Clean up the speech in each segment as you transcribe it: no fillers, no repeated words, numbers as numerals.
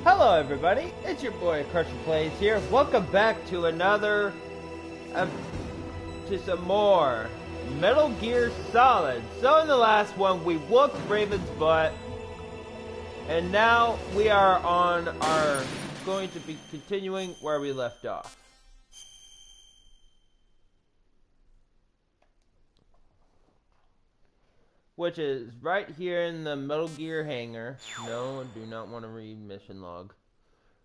Hello everybody, it's your boy Crusher Plays here. Welcome back to another, to some more Metal Gear Solid. So in the last one we whooped Raven's butt, and now we are going to be continuing where we left off. Which is right here in the Metal Gear hangar. No, do not want to read mission log.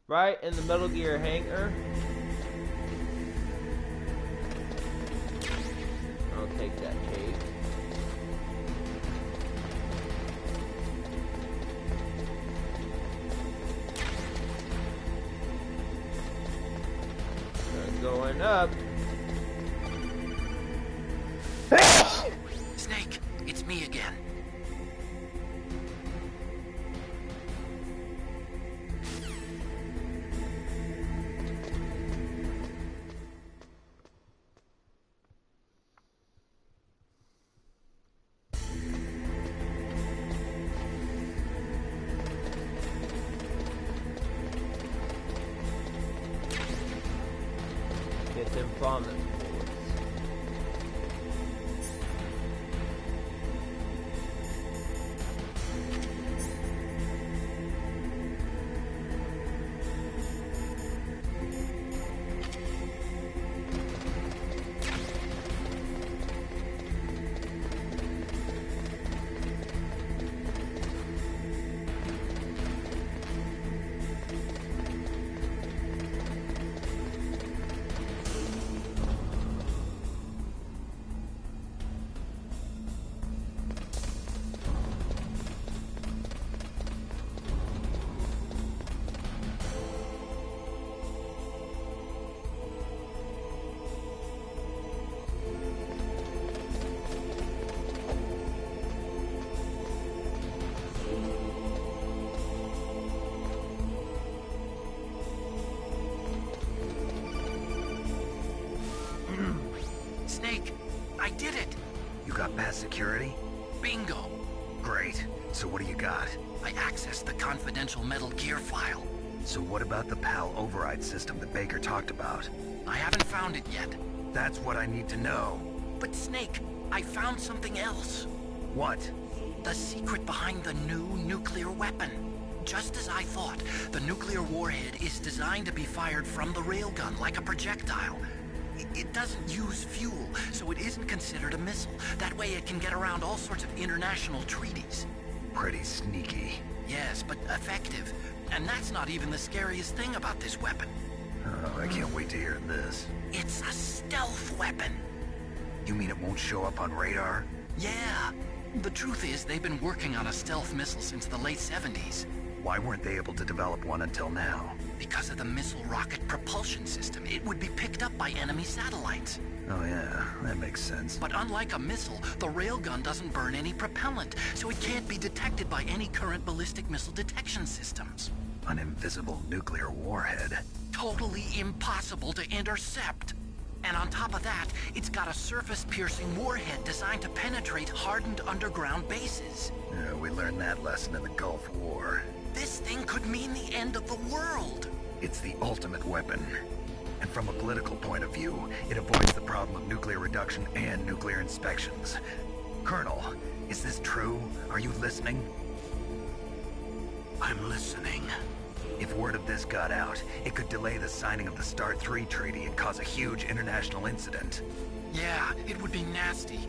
Right in the Metal Gear hangar. I'll take that cake. Going up. Snake, it's me again. Get them bombing bullets. Snake, I did it! You got past security? Bingo! Great. So what do you got? I accessed the confidential Metal Gear file. So what about the PAL override system that Baker talked about? I haven't found it yet. That's what I need to know. But Snake, I found something else. What? The secret behind the new nuclear weapon. Just as I thought, the nuclear warhead is designed to be fired from the railgun like a projectile. It doesn't use fuel, so it isn't considered a missile. That way it can get around all sorts of international treaties. Pretty sneaky. Yes, but effective. And that's not even the scariest thing about this weapon. Oh, I can't wait to hear this. It's a stealth weapon. You mean it won't show up on radar? Yeah. The truth is, they've been working on a stealth missile since the late 70s. Why weren't they able to develop one until now? Because of the missile rocket propulsion system, it would be picked up by enemy satellites. Oh yeah, that makes sense. But unlike a missile, the railgun doesn't burn any propellant, so it can't be detected by any current ballistic missile detection systems. An invisible nuclear warhead. Totally impossible to intercept. And on top of that, it's got a surface-piercing warhead designed to penetrate hardened underground bases. Yeah, we learned that lesson in the Gulf War. This thing could mean the end of the world. It's the ultimate weapon. And from a political point of view, it avoids the problem of nuclear reduction and nuclear inspections. Colonel, is this true? Are you listening? I'm listening. If word of this got out, it could delay the signing of the START 3 treaty and cause a huge international incident. Yeah, it would be nasty.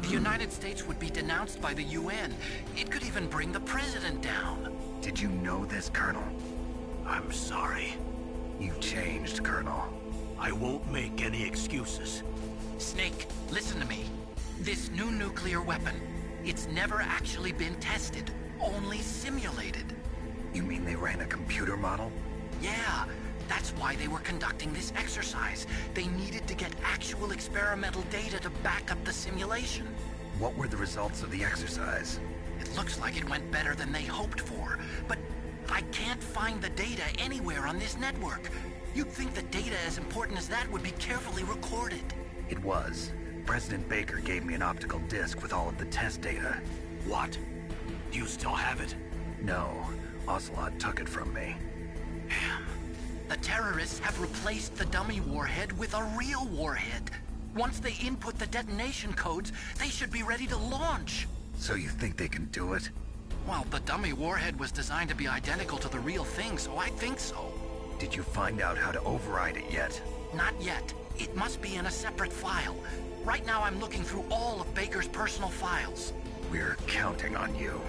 The United States would be denounced by the UN. It could even bring the president down. Did you know this, Colonel? I'm sorry. You've changed, Colonel. I won't make any excuses. Snake, listen to me. This new nuclear weapon, it's never actually been tested, only simulated. You mean they ran a computer model? Yeah, that's why they were conducting this exercise. They needed to get actual experimental data to back up the simulation. What were the results of the exercise? It looks like it went better than they hoped for, but I can't find the data anywhere on this network. You'd think that data as important as that would be carefully recorded. It was. President Baker gave me an optical disc with all of the test data. What? Do you still have it? No. Ocelot took it from me. Damn. The terrorists have replaced the dummy warhead with a real warhead. Once they input the detonation codes, they should be ready to launch. So you think they can do it? Well, the dummy warhead was designed to be identical to the real thing, so I think so. Did you find out how to override it yet? Not yet. It must be in a separate file. Right now I'm looking through all of Baker's personal files. We're counting on you.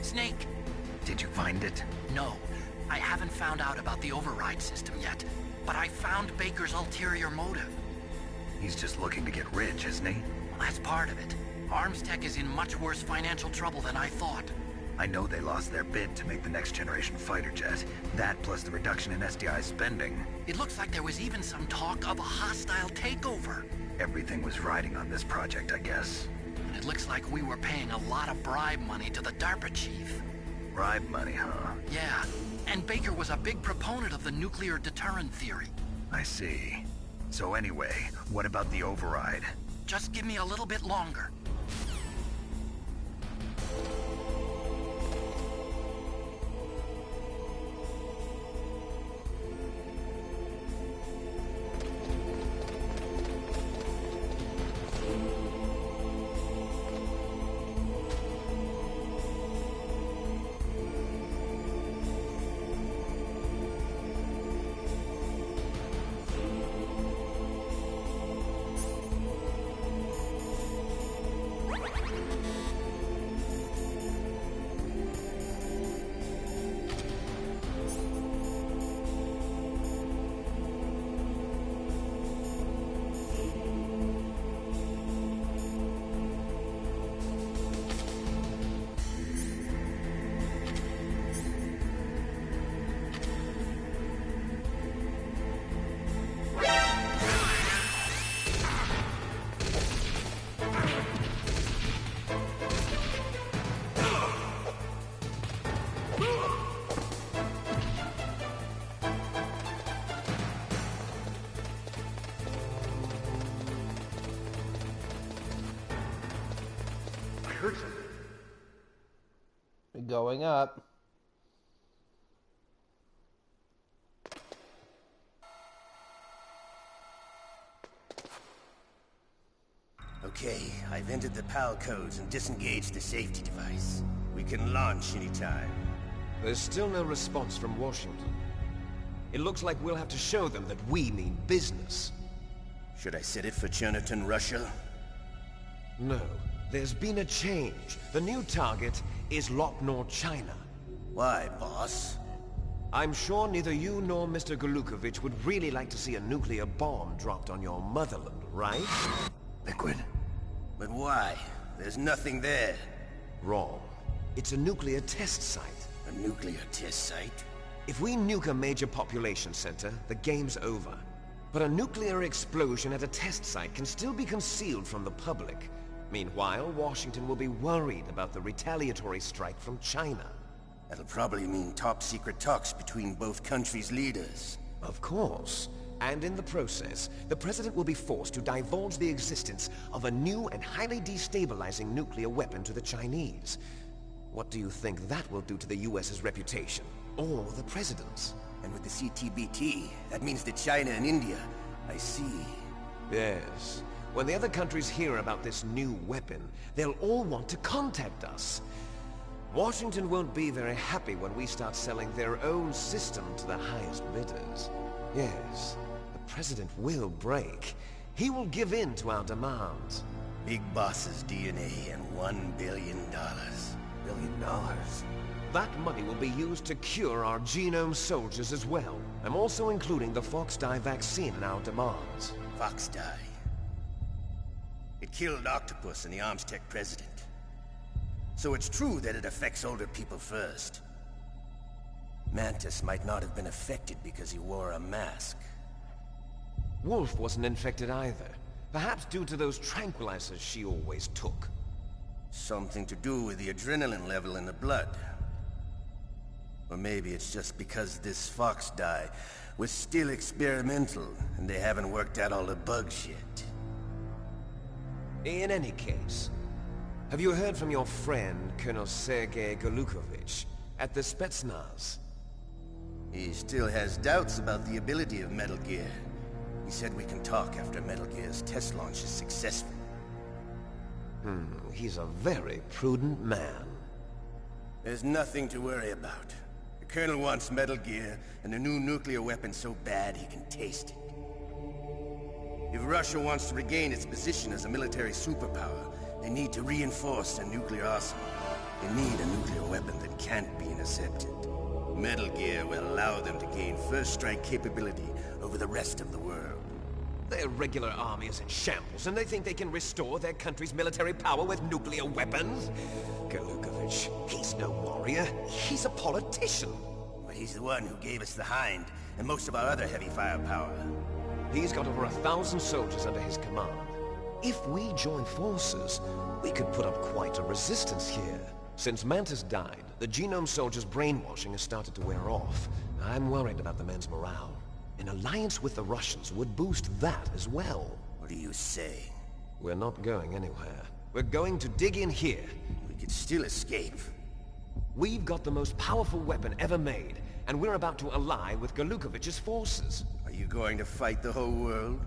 Snake! Did you find it? No. I haven't found out about the override system yet. But I found Baker's ulterior motive. He's just looking to get rich, isn't he? Well, that's part of it. Arms Tech is in much worse financial trouble than I thought. I know they lost their bid to make the next generation fighter jet. That plus the reduction in SDI spending. It looks like there was even some talk of a hostile takeover. Everything was riding on this project, I guess. And it looks like we were paying a lot of bribe money to the DARPA chief. Bribe money, huh? Yeah, and Baker was a big proponent of the nuclear deterrent theory. I see. So anyway, what about the override? Just give me a little bit longer. Going up. Okay, I've entered the PAL codes and disengaged the safety device. We can launch anytime. There's still no response from Washington. It looks like we'll have to show them that we mean business. Should I set it for Cherniton, Russia? No. There's been a change. The new target is Lopnor, China. Why, boss? I'm sure neither you nor Mr. Golukovich would really like to see a nuclear bomb dropped on your motherland, right? Liquid. But why? There's nothing there. Wrong. It's a nuclear test site. A nuclear test site? If we nuke a major population center, the game's over. But a nuclear explosion at a test site can still be concealed from the public. Meanwhile, Washington will be worried about the retaliatory strike from China. That'll probably mean top-secret talks between both countries' leaders. Of course. And in the process, the President will be forced to divulge the existence of a new and highly destabilizing nuclear weapon to the Chinese. What do you think that will do to the US's reputation? Or the President's? And with the CTBT, that means that China and India. I see. Yes. When the other countries hear about this new weapon, they'll all want to contact us. Washington won't be very happy when we start selling their own system to the highest bidders. Yes, the President will break. He will give in to our demands. Big Boss's DNA and $1 billion. $1 billion? That money will be used to cure our genome soldiers as well. I'm also including the Fox dye vaccine in our demands. Fox dye. It killed Octopus and the Armstech president. So it's true that it affects older people first. Mantis might not have been affected because he wore a mask. Wolf wasn't infected either. Perhaps due to those tranquilizers she always took. Something to do with the adrenaline level in the blood. Or maybe it's just because this Fox dye was still experimental and they haven't worked out all the bugs yet. In any case, have you heard from your friend, Colonel Sergei Golukovich, at the Spetsnaz? He still has doubts about the ability of Metal Gear. He said we can talk after Metal Gear's test launch is successful. He's a very prudent man. There's nothing to worry about. The Colonel wants Metal Gear and a new nuclear weapon so bad he can taste it. If Russia wants to regain its position as a military superpower, they need to reinforce their nuclear arsenal. They need a nuclear weapon that can't be intercepted. Metal Gear will allow them to gain first strike capability over the rest of the world. Their regular army is in shambles, and they think they can restore their country's military power with nuclear weapons? Golukovich, he's no warrior. He's a politician. But he's the one who gave us the Hind and most of our other heavy firepower. He's got over 1,000 soldiers under his command. If we join forces, we could put up quite a resistance here. Since Mantis died, the genome soldiers' brainwashing has started to wear off. I'm worried about the men's morale. An alliance with the Russians would boost that as well. What are you saying? We're not going anywhere. We're going to dig in here. We could still escape. We've got the most powerful weapon ever made, and we're about to ally with Golukovich's forces. Are you going to fight the whole world?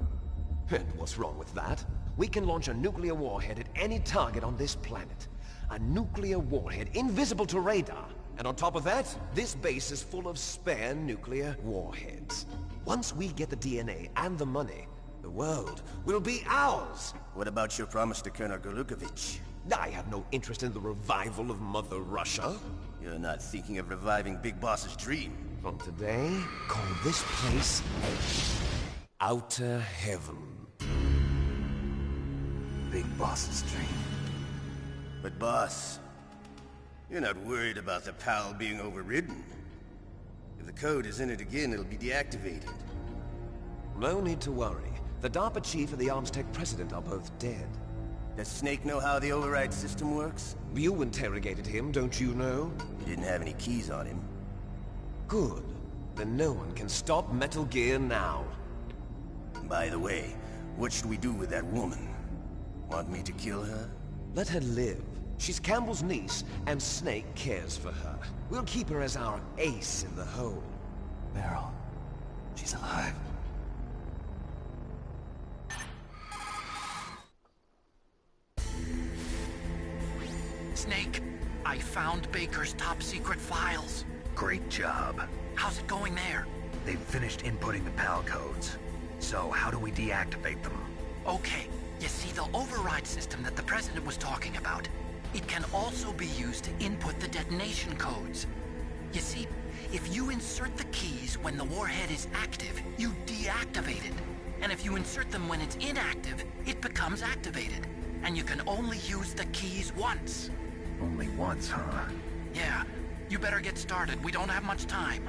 And what's wrong with that? We can launch a nuclear warhead at any target on this planet. A nuclear warhead invisible to radar. And on top of that, this base is full of spare nuclear warheads. Once we get the DNA and the money, the world will be ours! What about your promise to Colonel Golukovich? I have no interest in the revival of Mother Russia. You're not thinking of reviving Big Boss's dream. From today, call this place Outer Heaven. Big Boss's dream. But boss, you're not worried about the PAL being overridden. If the code is entered again, it'll be deactivated. No need to worry. The DARPA chief and the Armstech president are both dead. Does Snake know how the override system works? You interrogated him, don't you know? He didn't have any keys on him. Good. Then no one can stop Metal Gear now. By the way, what should we do with that woman? Want me to kill her? Let her live. She's Campbell's niece, and Snake cares for her. We'll keep her as our ace in the hole. Meryl, she's alive. Snake, I found Baker's top secret files. Great job. How's it going there? They've finished inputting the PAL codes. So how do we deactivate them? Okay, you see the override system that the President was talking about? It can also be used to input the detonation codes. You see, if you insert the keys when the warhead is active, you deactivate it. And if you insert them when it's inactive, it becomes activated. And you can only use the keys once. Only once, huh? Yeah, you better get started. We don't have much time.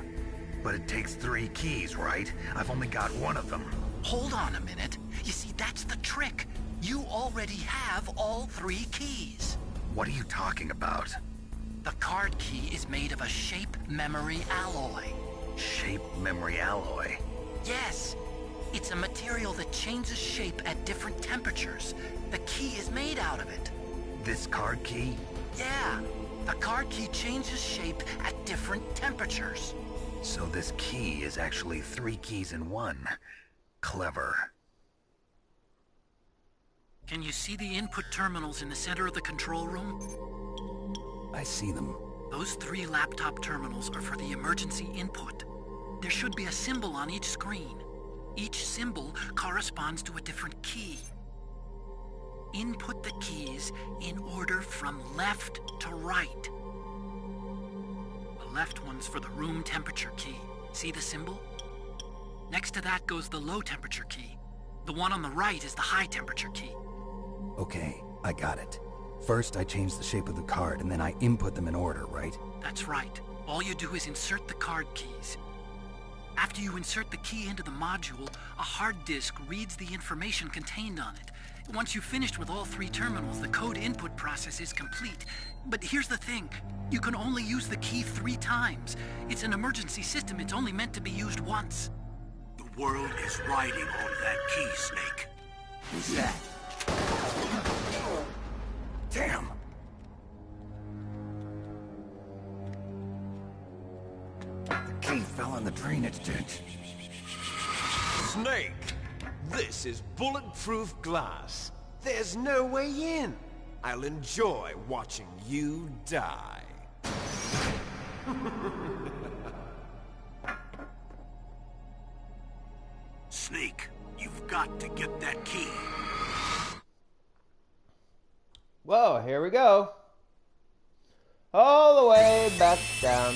But it takes 3 keys, right? I've only got 1 of them. Hold on a minute. You see, that's the trick. You already have all 3 keys. What are you talking about? The card key is made of a shape memory alloy. Shape memory alloy? Yes. It's a material that changes shape at different temperatures. The key is made out of it. This card key? Yeah. The card key changes shape at different temperatures. So this key is actually 3 keys in 1. Clever. Can you see the input terminals in the center of the control room? I see them. Those 3 laptop terminals are for the emergency input. There should be a symbol on each screen. Each symbol corresponds to a different key. Input the keys in order from left to right. The left one's for the room temperature key. See the symbol? Next to that goes the low temperature key. The one on the right is the high temperature key. Okay, I got it. First, I change the shape of the card, and then I input them in order, right? That's right. All you do is insert the card keys. After you insert the key into the module, a hard disk reads the information contained on it. Once you've finished with all 3 terminals, the code input process is complete. But here's the thing. You can only use the key 3 times. It's an emergency system. It's only meant to be used once. The world is riding on that key, Snake. Who's that? Damn! The key fell in the drainage ditch. Snake! This is bulletproof glass. There's no way in. I'll enjoy watching you die. Snake, you've got to get that key. Well, here we go. All the way back down.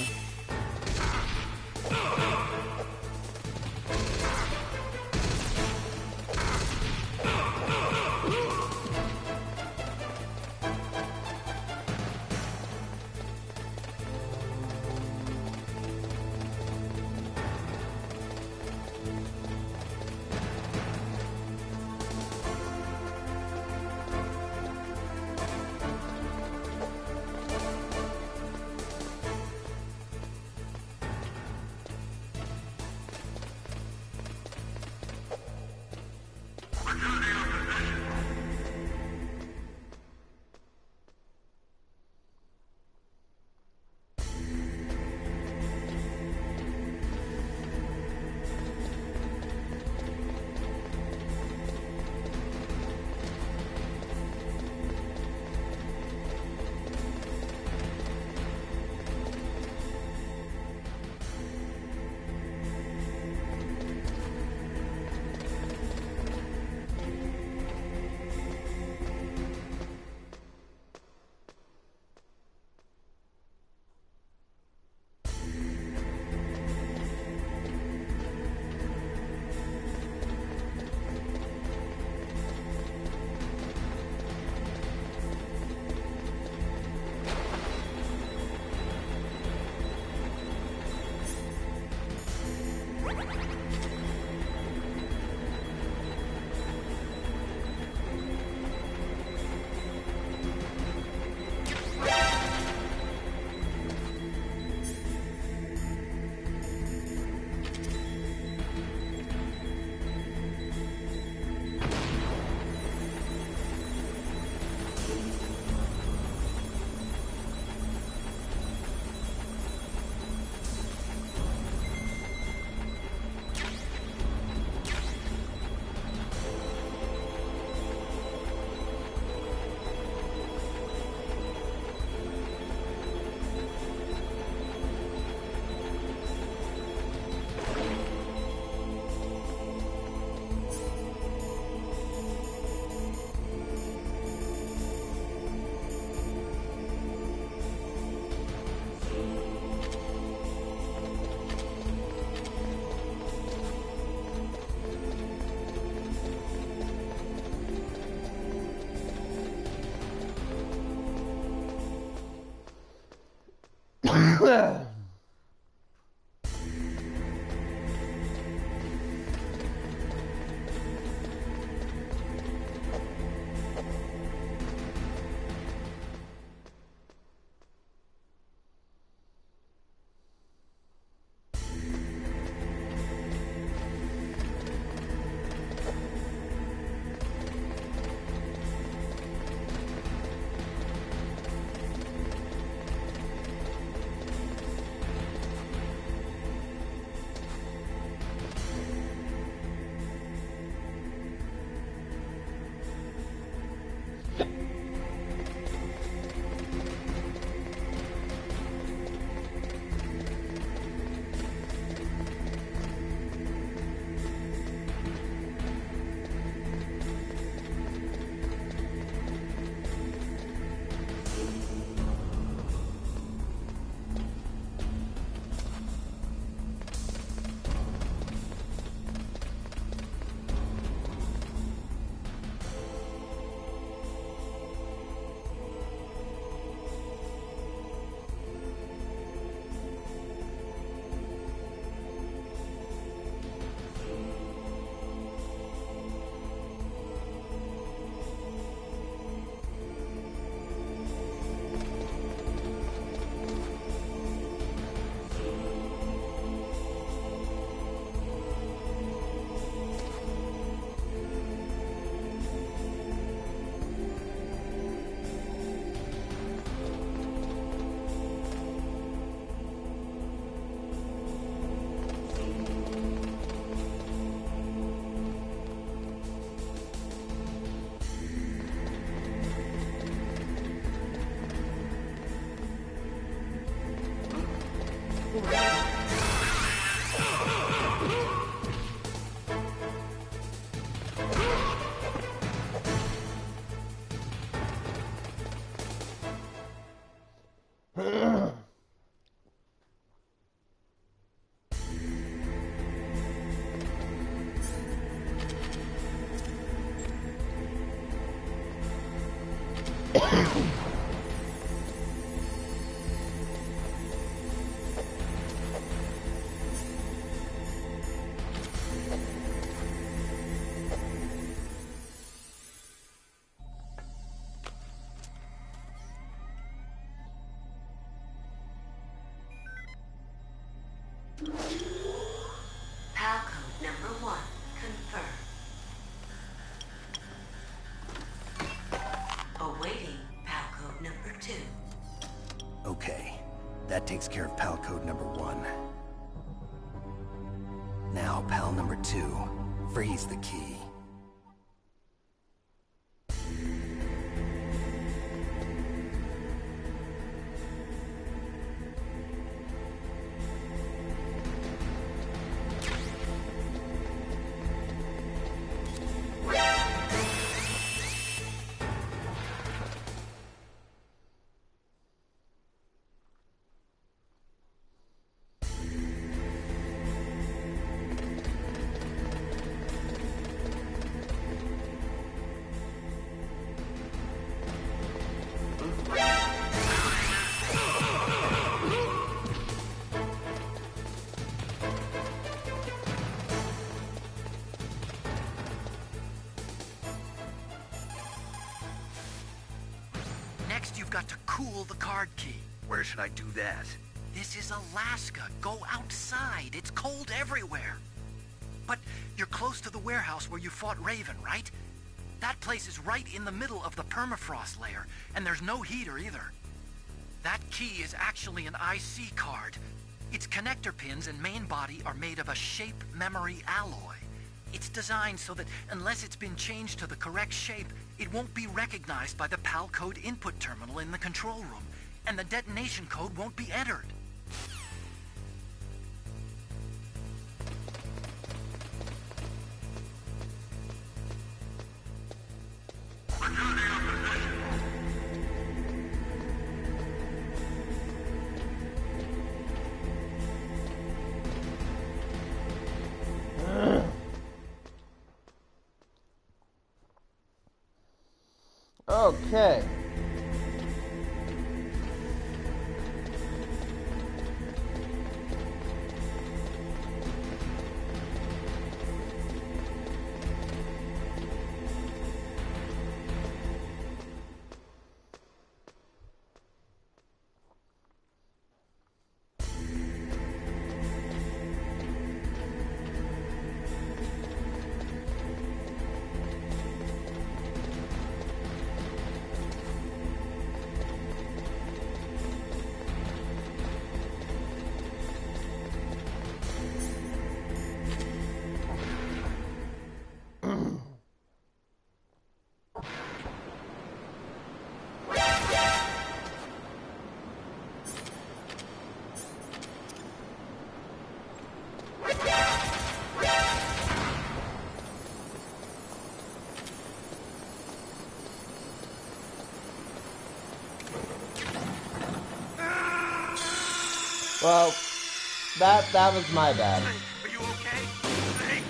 PAL code number 1 confirmed. Awaiting PAL code number 2. Okay, that takes care of PAL code number 1. Now, PAL number 2, freeze the key. Next, you've got to cool the card key. Where should I do that? This is Alaska. Go outside. It's cold everywhere. But you're close to the warehouse where you fought Raven, right? That place is right in the middle of the permafrost layer, and there's no heater either. That key is actually an IC card. Its connector pins and main body are made of a shape memory alloy. It's designed so that unless it's been changed to the correct shape, it won't be recognized by the PAL code input terminal in the control room, and the detonation code won't be entered. Okay. Well, that was my bad. Are you okay? Snake?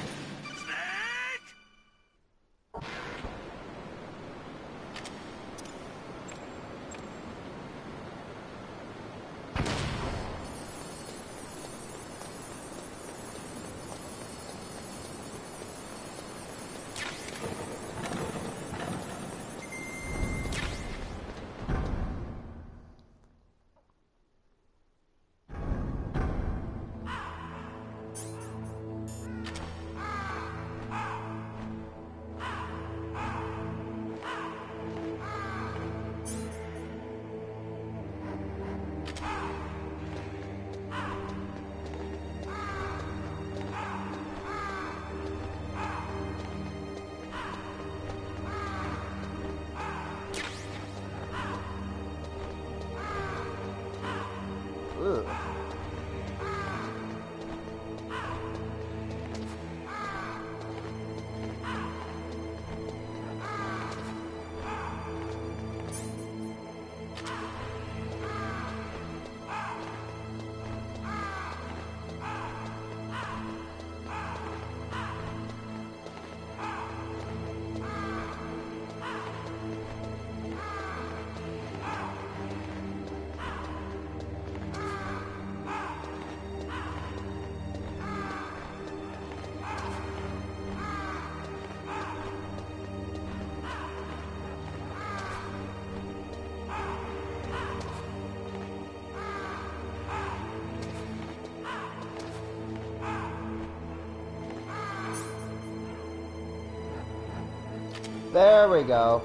Snake? There we go.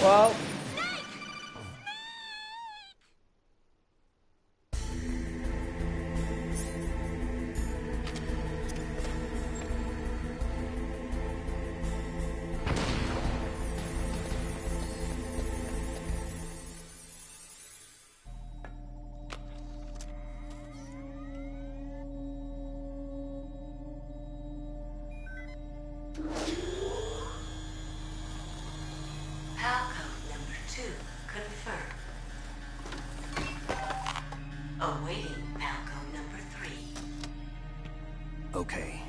Well, Palcode number 2 confirmed. Awaiting Palcode number 3. Okay,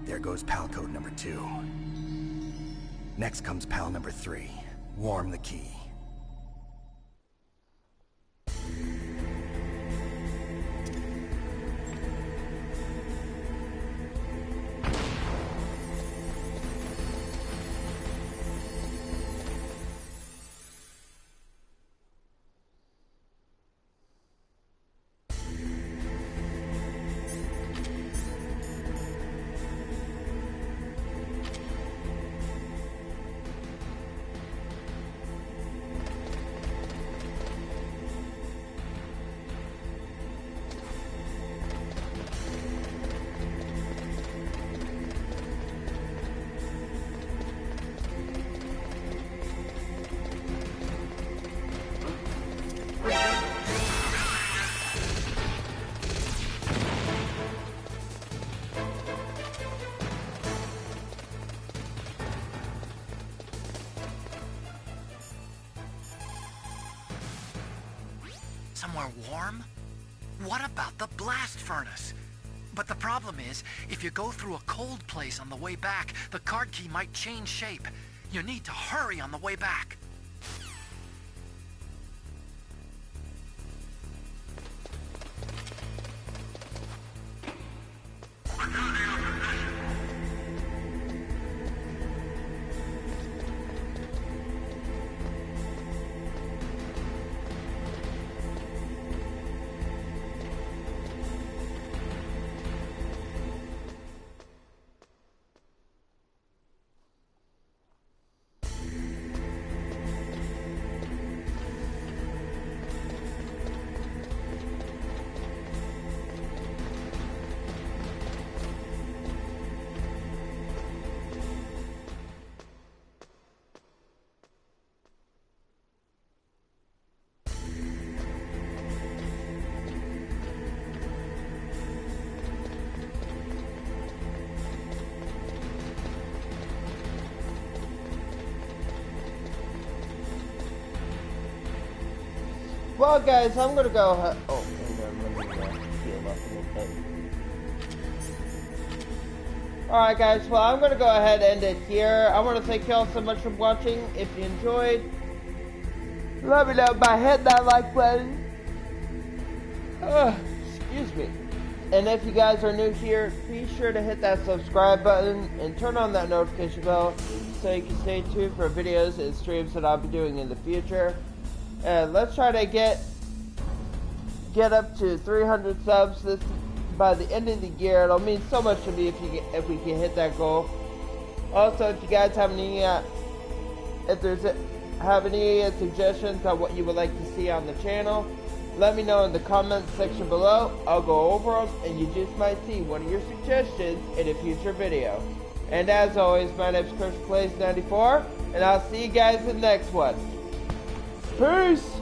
there goes pal code number 2. Next comes pal number 3. Warm the key. are warm? What about the blast furnace? But the problem is, if you go through a cold place on the way back, the card key might change shape. You need to hurry on the way back. Well, guys, I'm gonna go ahead. Oh, hang on, let me heal up a little bit. Alright, guys, well, I'm gonna go ahead and end it here. I want to thank y'all so much for watching. If you enjoyed, let me know by hitting that like button. Excuse me. And if you guys are new here, be sure to hit that subscribe button and turn on that notification bell so you can stay tuned for videos and streams that I'll be doing in the future. And let's try to get up to 300 subs by the end of the year. It'll mean so much to me if we can hit that goal. Also, if you guys have any suggestions on what you would like to see on the channel, let me know in the comments section below. I'll go over them, and you just might see one of your suggestions in a future video. And as always, my name's Chris Plays 94, and I'll see you guys in the next one. Peace!